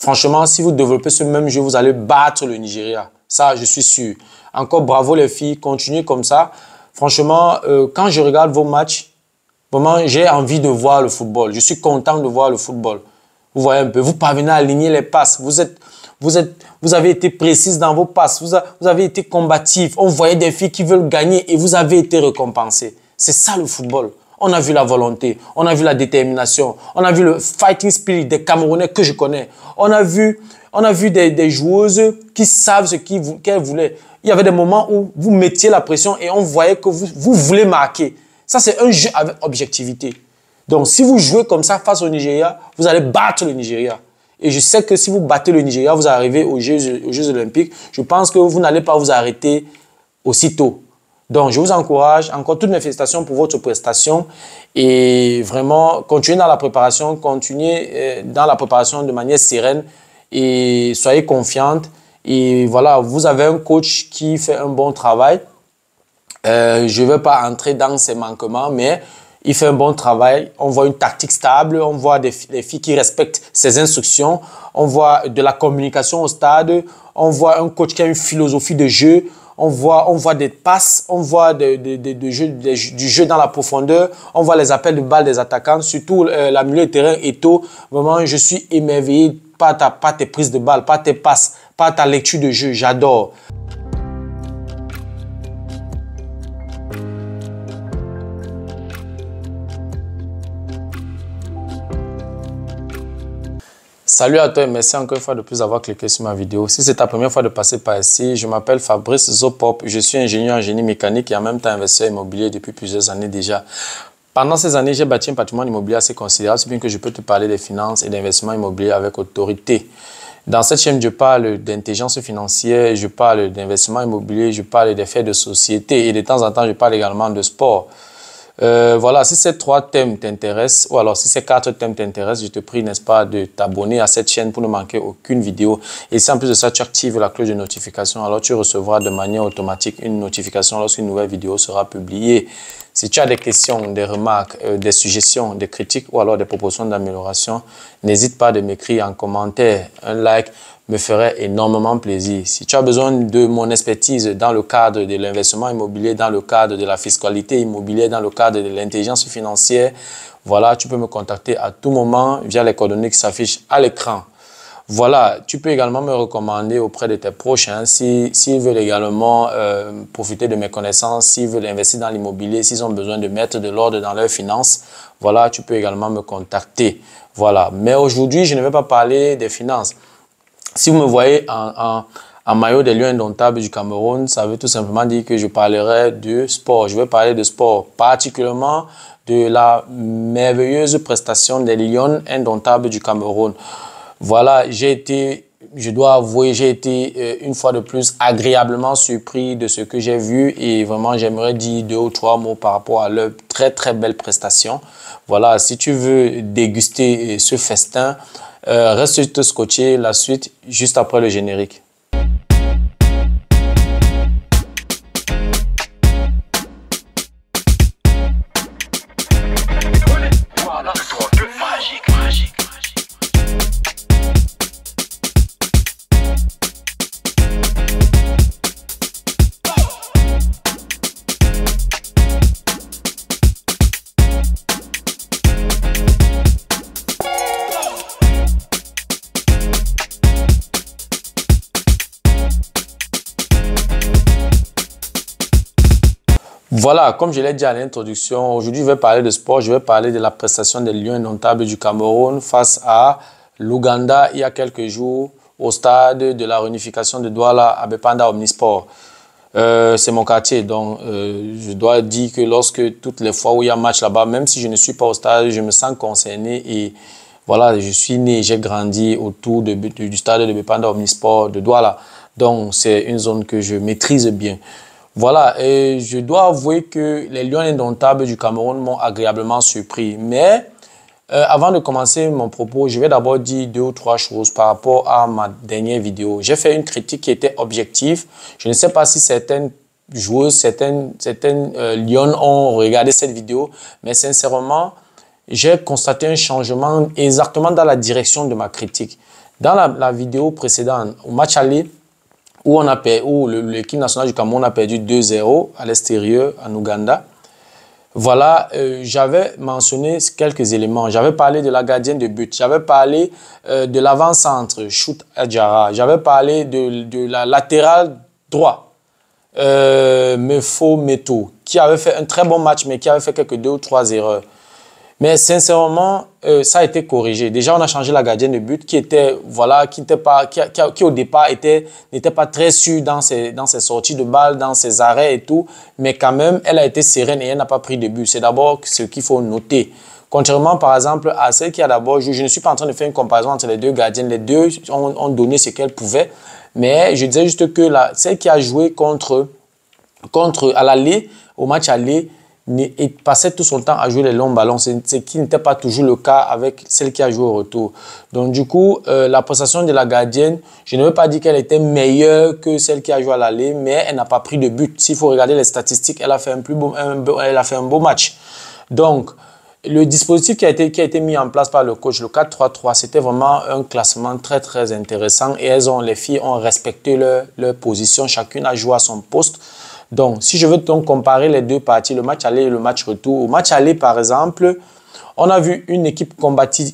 Franchement, si vous développez ce même jeu, vous allez battre le Nigeria. Ça, je suis sûr. Encore bravo les filles, continuez comme ça. Franchement, quand je regarde vos matchs, vraiment, j'ai envie de voir le football. Je suis content de voir le football. Vous voyez un peu, vous parvenez à aligner les passes. Vous avez été précise dans vos passes. Vous avez été combatif. On voyait des filles qui veulent gagner et vous avez été récompensés. C'est ça le football. On a vu la volonté, on a vu la détermination, on a vu le fighting spirit des Camerounais que je connais. On a vu des joueuses qui savent ce qu'elles voulaient. Il y avait des moments où vous mettiez la pression et on voyait que vous voulez marquer. Ça, c'est un jeu avec objectivité. Donc, si vous jouez comme ça face au Nigeria, vous allez battre le Nigeria. Et je sais que si vous battez le Nigeria, vous arrivez aux Jeux Olympiques. Je pense que vous n'allez pas vous arrêter aussitôt. Donc, je vous encourage. Encore toutes mes félicitations pour votre prestation. Et vraiment, continuez dans la préparation. Continuez dans la préparation de manière sereine. Et soyez confiante. Et voilà, vous avez un coach qui fait un bon travail. Je ne veux pas entrer dans ses manquements, mais il fait un bon travail. On voit une tactique stable. On voit des filles qui respectent ses instructions. On voit de la communication au stade. On voit un coach qui a une philosophie de jeu. On voit des passes. On voit du jeu dans la profondeur. On voit les appels de balles des attaquants. Surtout la milieu de terrain Eto'o. Vraiment, je suis émerveillé par tes prises de balles, par tes passes, par ta lecture de jeu. J'adore. Salut à toi et merci encore une fois de plus d'avoir cliqué sur ma vidéo. Si c'est ta première fois de passer par ici, je m'appelle Fabrice Zopop. Je suis ingénieur en génie mécanique et en même temps investisseur immobilier depuis plusieurs années déjà. Pendant ces années, j'ai bâti un patrimoine immobilier assez considérable, si bien que je peux te parler des finances et d'investissement immobilier avec autorité. Dans cette chaîne, je parle d'intelligence financière, je parle d'investissement immobilier, je parle des faits de société et de temps en temps, je parle également de sport. Voilà, si ces 3 thèmes t'intéressent, ou alors si ces 4 thèmes t'intéressent, je te prie, n'est-ce pas, de t'abonner à cette chaîne pour ne manquer aucune vidéo. Et si en plus de ça, tu actives la cloche de notification, alors tu recevras de manière automatique une notification lorsqu'une nouvelle vidéo sera publiée. Si tu as des questions, des remarques, des suggestions, des critiques ou alors des propositions d'amélioration, n'hésite pas de m'écrire en commentaire. Un like me ferait énormément plaisir. Si tu as besoin de mon expertise dans le cadre de l'investissement immobilier, dans le cadre de la fiscalité immobilière, dans le cadre de l'intelligence financière, voilà, tu peux me contacter à tout moment via les coordonnées qui s'affichent à l'écran. Voilà, tu peux également me recommander auprès de tes proches s'ils veulent également profiter de mes connaissances, s'ils veulent investir dans l'immobilier, s'ils ont besoin de mettre de l'ordre dans leurs finances. Voilà, tu peux également me contacter. Voilà, mais aujourd'hui, je ne vais pas parler des finances. Si vous me voyez en maillot des Lions Indomptables du Cameroun, ça veut tout simplement dire que je parlerai de sport. Je vais parler de sport, particulièrement de la merveilleuse prestation des Lions Indomptables du Cameroun. Voilà, je dois avouer, j'ai été une fois de plus agréablement surpris de ce que j'ai vu et vraiment j'aimerais dire 2 ou 3 mots par rapport à leur très très belle prestation. Voilà, si tu veux déguster ce festin, reste scotché, la suite juste après le générique. Voilà, comme je l'ai dit à l'introduction, aujourd'hui je vais parler de sport, je vais parler de la prestation des Lions Indomptables du Cameroun face à l'Ouganda il y a quelques jours au stade de la réunification de Douala à Bepanda Omnisport. C'est mon quartier, donc je dois dire que lorsque toutes les fois où il y a un match là-bas, même si je ne suis pas au stade, je me sens concerné et voilà, je suis né, j'ai grandi autour du stade de Bepanda Omnisport de Douala. Donc c'est une zone que je maîtrise bien. Voilà, et je dois avouer que les Lions Indomptables du Cameroun m'ont agréablement surpris. Mais avant de commencer mon propos, je vais d'abord dire 2 ou 3 choses par rapport à ma dernière vidéo. J'ai fait une critique qui était objective. Je ne sais pas si certaines joueuses, certaines Lions ont regardé cette vidéo, mais sincèrement, j'ai constaté un changement exactement dans la direction de ma critique. Dans la vidéo précédente, au match aller, où l'équipe nationale du Cameroun a perdu 2-0 à l'extérieur, en Ouganda, voilà, j'avais mentionné quelques éléments. J'avais parlé de la gardienne de but, j'avais parlé de l'avant-centre, Shoot Adjara, j'avais parlé de la latérale droit, Mefo Meto, qui avait fait un très bon match, mais qui avait fait quelques 2 ou 3 erreurs. Mais sincèrement, ça a été corrigé. Déjà, on a changé la gardienne de but qui était, voilà, qui au départ n'était pas très sûre dans ses sorties de balle, dans ses arrêts et tout. Mais quand même, elle a été sereine et elle n'a pas pris de but. C'est d'abord ce qu'il faut noter. Contrairement, par exemple, à celle qui a d'abord joué, je ne suis pas en train de faire une comparaison entre les deux gardiennes. Les deux ont donné ce qu'elles pouvaient. Mais je disais juste que celle qui a joué à l'aller, au match aller, et passait tout son temps à jouer les longs ballons, ce qui n'était pas toujours le cas avec celle qui a joué au retour. Donc du coup, la prestation de la gardienne, je ne veux pas dire qu'elle était meilleure que celle qui a joué à l'aller, mais elle n'a pas pris de but. S'il faut regarder les statistiques, elle a fait un beau match. Donc, le dispositif qui a été mis en place par le coach, le 4-3-3, c'était vraiment un classement très très intéressant et les filles ont respecté leur position, chacune a joué à son poste. Donc, si je veux donc comparer les deux parties, le match aller et le match retour. Au match aller, par exemple, on a vu une équipe combative,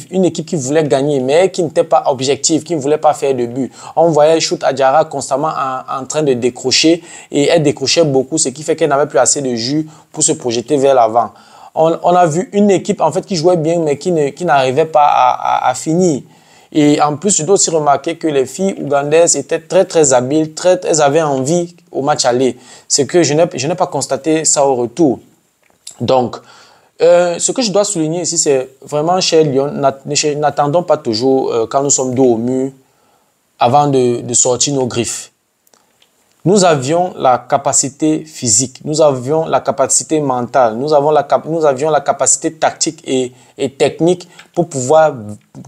une équipe qui voulait gagner, mais qui n'était pas objective, qui ne voulait pas faire de but. On voyait Shoot Adjara constamment en train de décrocher et elle décrochait beaucoup, ce qui fait qu'elle n'avait plus assez de jus pour se projeter vers l'avant. On a vu une équipe en fait qui jouait bien, mais qui n'arrivait pas à finir. Et en plus, je dois aussi remarquer que les filles ougandaises étaient très, très habiles, elles avaient envie au match aller. C'est que je n'ai pas constaté ça au retour. Donc, ce que je dois souligner ici, c'est vraiment chez Lyon, n'attendons pas toujours quand nous sommes dos au mur avant de sortir nos griffes. Nous avions la capacité physique, nous avions la capacité mentale, nous avions la capacité tactique et technique pour pouvoir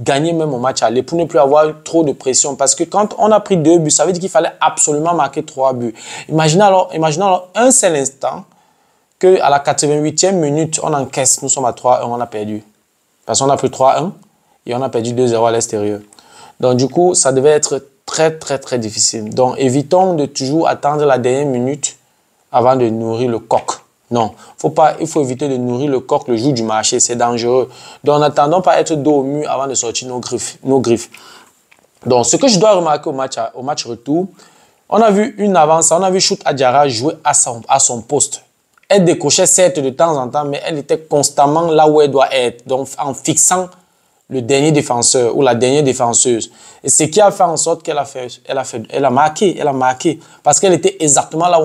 gagner même au match aller, pour ne plus avoir trop de pression. Parce que quand on a pris 2 buts, ça veut dire qu'il fallait absolument marquer 3 buts. Imaginez alors un seul instant qu'à la 88e minute, on encaisse, nous sommes à 3-1, on a perdu. Parce qu'on a pris 3-1 et on a perdu 2-0 à l'extérieur. Donc du coup, ça devait être très, très, très difficile. Donc, évitons de toujours attendre la dernière minute avant de nourrir le coq. Non, il faut éviter de nourrir le coq le jour du marché, c'est dangereux. Donc, n'attendons pas être dos au mur avant de sortir nos griffes. Donc, ce que je dois remarquer au match retour, on a vu une avance, on a vu Shoot Adjara jouer à son poste. Elle décochait certes de temps en temps, mais elle était constamment là où elle doit être. Donc, en fixant le dernier défenseur ou la dernière défenseuse. Et ce qui a fait en sorte qu'elle a marqué parce qu'elle était exactement là où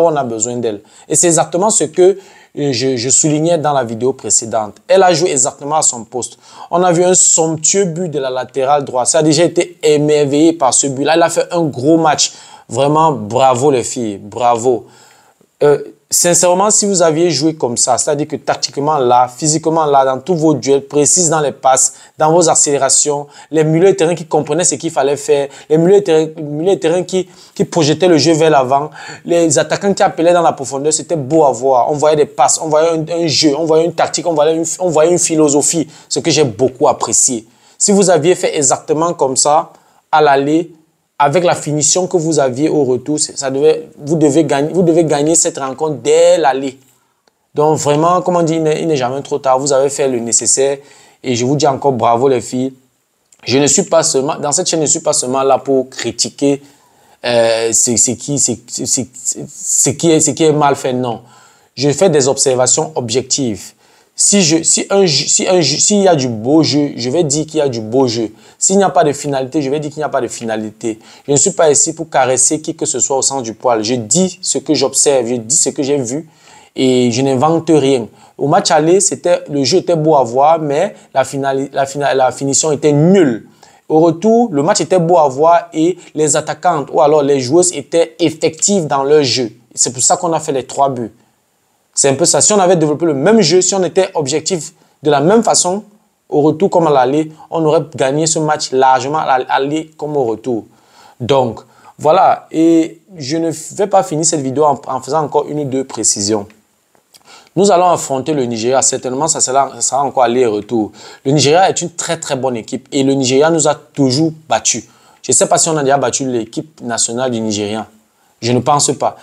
on a besoin d'elle. Et c'est exactement ce que je soulignais dans la vidéo précédente. Elle a joué exactement à son poste. On a vu un somptueux but de la latérale droite. Ça a déjà été émerveillé par ce but-là. Elle a fait un gros match. Vraiment, bravo les filles, bravo. Sincèrement, si vous aviez joué comme ça, c'est-à-dire que tactiquement là, physiquement là, dans tous vos duels, précis dans les passes, dans vos accélérations, les milieux de terrain qui comprenaient ce qu'il fallait faire, les milieux de terrain qui projetaient le jeu vers l'avant, les attaquants qui appelaient dans la profondeur, c'était beau à voir. On voyait des passes, on voyait un jeu, on voyait une tactique, on voyait une philosophie, ce que j'ai beaucoup apprécié. Si vous aviez fait exactement comme ça, à l'aller, avec la finition que vous aviez au retour, vous devez gagner cette rencontre dès l'aller. Donc vraiment, comme on dit, il n'est jamais trop tard. Vous avez fait le nécessaire et je vous dis encore bravo les filles. Dans cette chaîne, je ne suis pas seulement là pour critiquer ce qui est mal fait, non. Je fais des observations objectives. S'il y a du beau jeu, je vais dire qu'il y a du beau jeu. S'il n'y a pas de finalité, je vais dire qu'il n'y a pas de finalité. Je ne suis pas ici pour caresser qui que ce soit au sens du poil. Je dis ce que j'observe, je dis ce que j'ai vu et je n'invente rien. Au match aller, le jeu était beau à voir, mais la finition était nulle. Au retour, le match était beau à voir et les attaquantes ou alors les joueuses étaient effectives dans leur jeu. C'est pour ça qu'on a fait les 3 buts. C'est un peu ça. Si on avait développé le même jeu, si on était objectif de la même façon, au retour comme à l'aller, on aurait gagné ce match largement à l'aller comme au retour. Donc, voilà. Et je ne vais pas finir cette vidéo en faisant encore une ou deux précisions. Nous allons affronter le Nigeria. Certainement, ça sera encore aller-retour. Le Nigeria est une très, très bonne équipe. Et le Nigeria nous a toujours battus. Je ne sais pas si on a déjà battu l'équipe nationale du Nigérian. Je ne pense pas.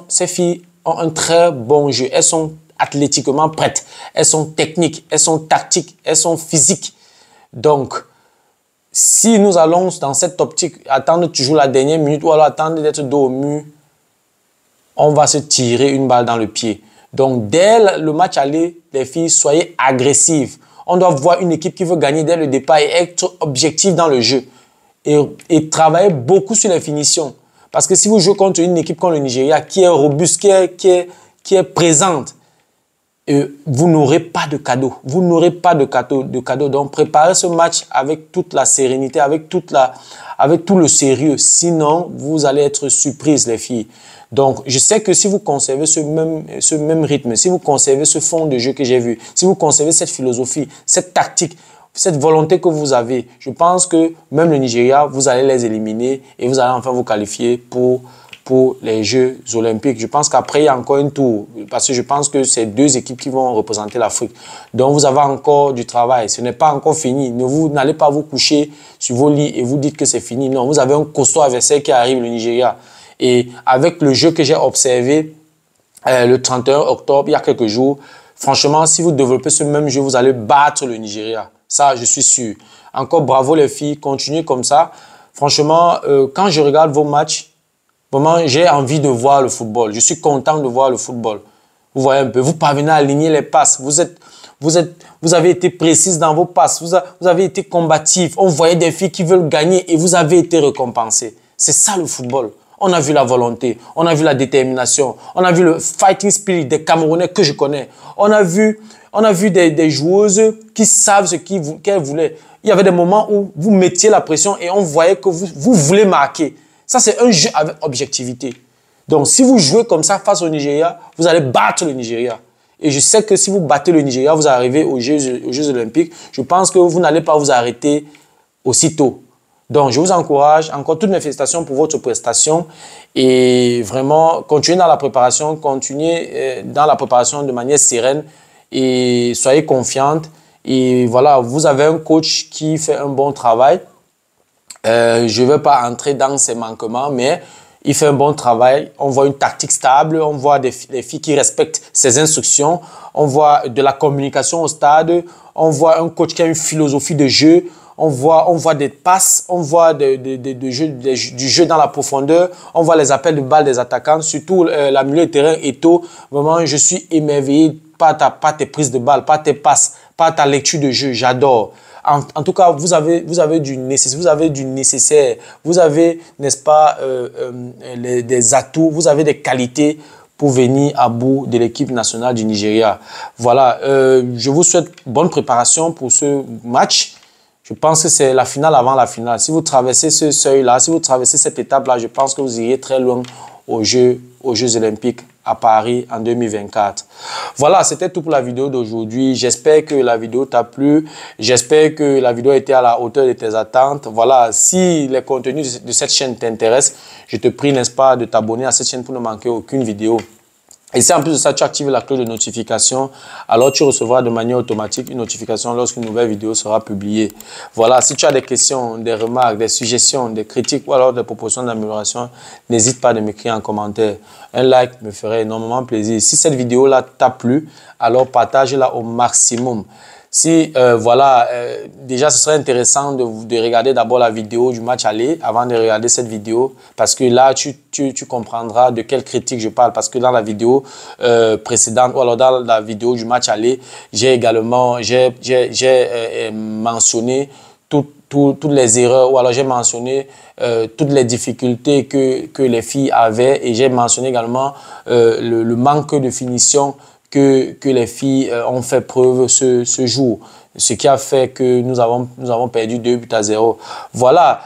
Ces filles ont un très bon jeu. Elles sont athlétiquement prêtes. Elles sont techniques. Elles sont tactiques. Elles sont physiques. Donc, si nous allons dans cette optique, attendre toujours la dernière minute ou alors attendre d'être dos au mur, on va se tirer une balle dans le pied. Donc, dès le match aller, les filles, soyez agressives. On doit voir une équipe qui veut gagner dès le départ et être objectif dans le jeu. Et travailler beaucoup sur les finitions. Parce que si vous jouez contre une équipe comme le Nigeria, qui est robuste, qui est présente, vous n'aurez pas de cadeau. Vous n'aurez pas de cadeau. Donc, préparez ce match avec toute la sérénité, avec tout le sérieux. Sinon, vous allez être surprises, les filles. Donc, je sais que si vous conservez ce même rythme, si vous conservez ce fond de jeu que j'ai vu, si vous conservez cette philosophie, cette tactique, cette volonté que vous avez, je pense que même le Nigeria, vous allez les éliminer et vous allez enfin vous qualifier pour les Jeux Olympiques. Je pense qu'après, il y a encore un tour parce que je pense que c'est 2 équipes qui vont représenter l'Afrique. Donc, vous avez encore du travail. Ce n'est pas encore fini. Vous n'allez pas vous coucher sur vos lits et vous dites que c'est fini. Non, vous avez un costaud adversaire qui arrive, le Nigeria. Et avec le jeu que j'ai observé le 31 octobre, il y a quelques jours, franchement, si vous développez ce même jeu, vous allez battre le Nigeria. Ça, je suis sûr. Encore bravo les filles, continuez comme ça. Franchement, quand je regarde vos matchs, vraiment, j'ai envie de voir le football. Je suis content de voir le football. Vous voyez un peu, vous parvenez à aligner les passes. Vous avez été précise dans vos passes. Vous avez été combatif. On voyait des filles qui veulent gagner et vous avez été récompensés. C'est ça le football. On a vu la volonté, on a vu la détermination, on a vu le fighting spirit des Camerounais que je connais. On a vu des joueuses qui savent ce qu'elles voulaient. Il y avait des moments où vous mettiez la pression et on voyait que vous voulez marquer. Ça, c'est un jeu avec objectivité. Donc, si vous jouez comme ça face au Nigeria, vous allez battre le Nigeria. Et je sais que si vous battez le Nigeria, vous arrivez aux Jeux Olympiques. Je pense que vous n'allez pas vous arrêter aussitôt. Donc, je vous encourage, encore toutes mes félicitations pour votre prestation et vraiment, continuez dans la préparation, de manière sereine et soyez confiante. Et voilà, vous avez un coach qui fait un bon travail. Je ne veux pas entrer dans ses manquements, mais il fait un bon travail. On voit une tactique stable, on voit des filles qui respectent ses instructions, on voit de la communication au stade, on voit un coach qui a une philosophie de jeu. On voit des passes, on voit du jeu dans la profondeur, on voit les appels de balles des attaquants, surtout la milieu de terrain Eto'o. Vraiment, je suis émerveillé par tes prises de balles, par tes passes, par ta lecture de jeu. J'adore. En tout cas, vous avez du nécessaire, vous avez, n'est-ce pas, des atouts, vous avez des qualités pour venir à bout de l'équipe nationale du Nigeria. Voilà, je vous souhaite bonne préparation pour ce match. Je pense que c'est la finale avant la finale. Si vous traversez ce seuil-là, si vous traversez cette étape-là, je pense que vous iriez très loin aux Jeux Olympiques à Paris en 2024. Voilà, c'était tout pour la vidéo d'aujourd'hui. J'espère que la vidéo t'a plu. J'espère que la vidéo a été à la hauteur de tes attentes. Voilà, si les contenus de cette chaîne t'intéressent, je te prie, n'est-ce pas, de t'abonner à cette chaîne pour ne manquer aucune vidéo. Et si en plus de ça, tu actives la cloche de notification, alors tu recevras de manière automatique une notification lorsqu'une nouvelle vidéo sera publiée. Voilà, si tu as des questions, des remarques, des suggestions, des critiques ou alors des propositions d'amélioration, n'hésite pas à m'écrire en commentaire. Un like me ferait énormément plaisir. Si cette vidéo-là t'a plu, alors partage-la au maximum. Si, déjà, ce serait intéressant de regarder d'abord la vidéo du match aller avant de regarder cette vidéo parce que là, tu comprendras de quelle critique je parle parce que dans la vidéo précédente ou alors dans la vidéo du match aller, j'ai mentionné toutes les erreurs ou alors j'ai mentionné toutes les difficultés que les filles avaient et j'ai mentionné également le manque de finition que les filles ont fait preuve ce jour. Ce qui a fait que nous avons perdu 2-0. Voilà,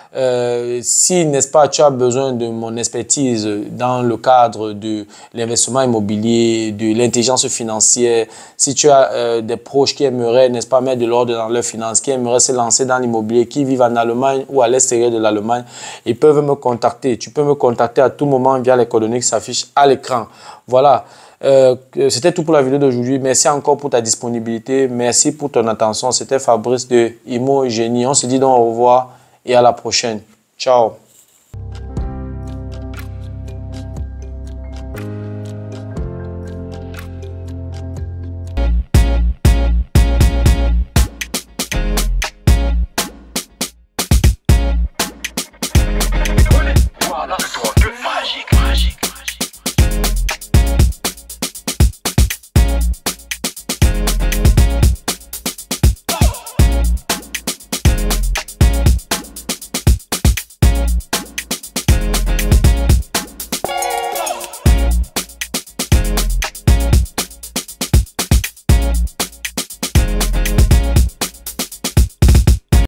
si, n'est-ce pas, tu as besoin de mon expertise dans le cadre de l'investissement immobilier, de l'intelligence financière, si tu as des proches qui aimeraient, n'est-ce pas, mettre de l'ordre dans leurs finances, qui aimeraient se lancer dans l'immobilier, qui vivent en Allemagne ou à l'extérieur de l'Allemagne, ils peuvent me contacter. Tu peux me contacter à tout moment via les coordonnées qui s'affichent à l'écran. Voilà. C'était tout pour la vidéo d'aujourd'hui. Merci encore pour ta disponibilité. Merci pour ton attention. C'était Fabrice de Imo Génie. On se dit donc au revoir et à la prochaine. Ciao.